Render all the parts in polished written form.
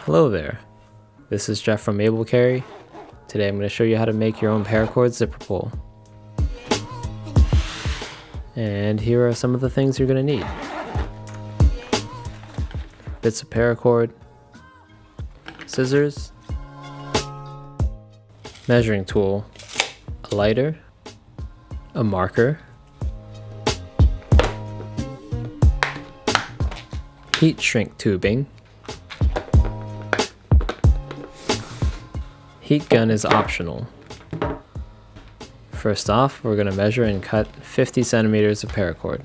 Hello there, this is Jeff from Able Carry. Today I'm going to show you how to make your own paracord zipper pull. And here are some of the things you're going to need. Bits of paracord, scissors, measuring tool, a lighter, a marker, heat shrink tubing. Heat gun is optional. First off, we're going to measure and cut 50 centimeters of paracord.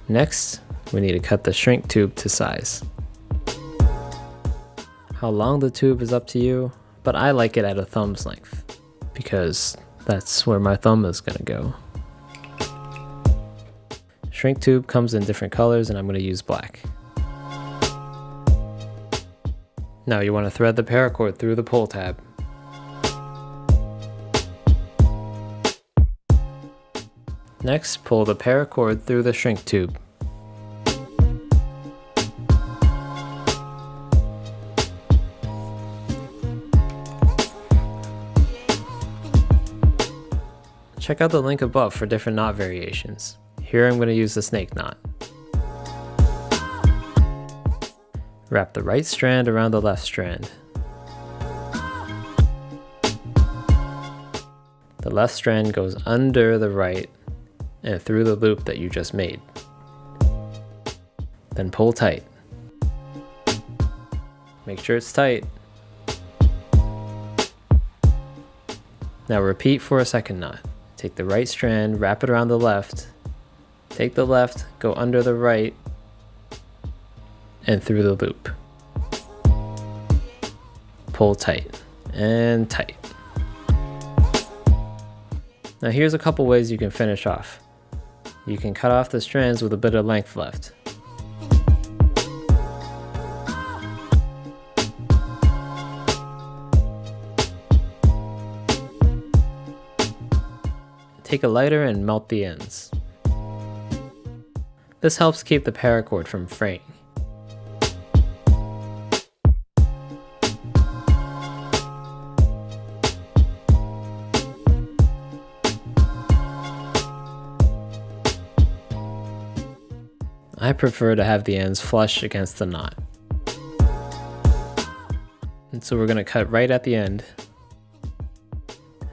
Next, we need to cut the shrink tube to size. How long the tube is up to you, but I like it at a thumb's length because that's where my thumb is going to go. Shrink tube comes in different colors and I'm going to use black. Now you want to thread the paracord through the pull tab. Next, pull the paracord through the shrink tube. Check out the link above for different knot variations. Here I'm going to use the snake knot. Wrap the right strand around the left strand. The left strand goes under the right and through the loop that you just made. Then pull tight. Make sure it's tight. Now repeat for a second knot. Take the right strand, wrap it around the left. Take the left, go under the right, and through the loop. Pull tight, and tight. Now here's a couple ways you can finish off. You can cut off the strands with a bit of length left. Take a lighter and melt the ends. This helps keep the paracord from fraying. I prefer to have the ends flush against the knot. And so we're going to cut right at the end.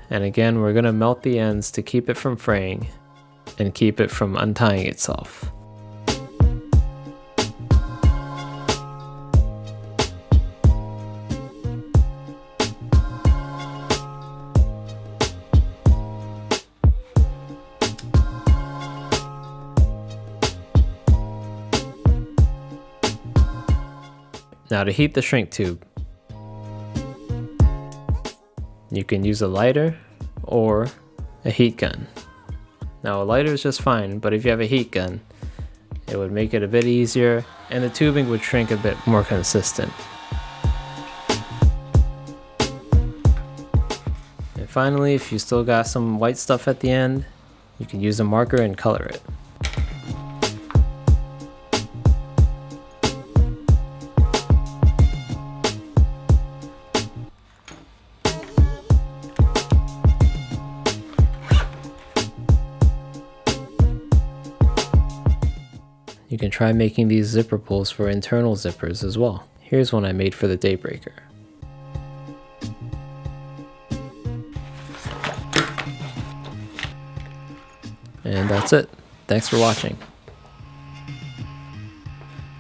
And again, we're going to melt the ends to keep it from fraying and keep it from untying itself. Now to heat the shrink tube, you can use a lighter or a heat gun. Now a lighter is just fine, but if you have a heat gun, it would make it a bit easier and the tubing would shrink a bit more consistent. And finally, if you still got some white stuff at the end, you can use a marker and color it. You can try making these zipper pulls for internal zippers as well. Here's one I made for the Daybreaker. And that's it. Thanks for watching.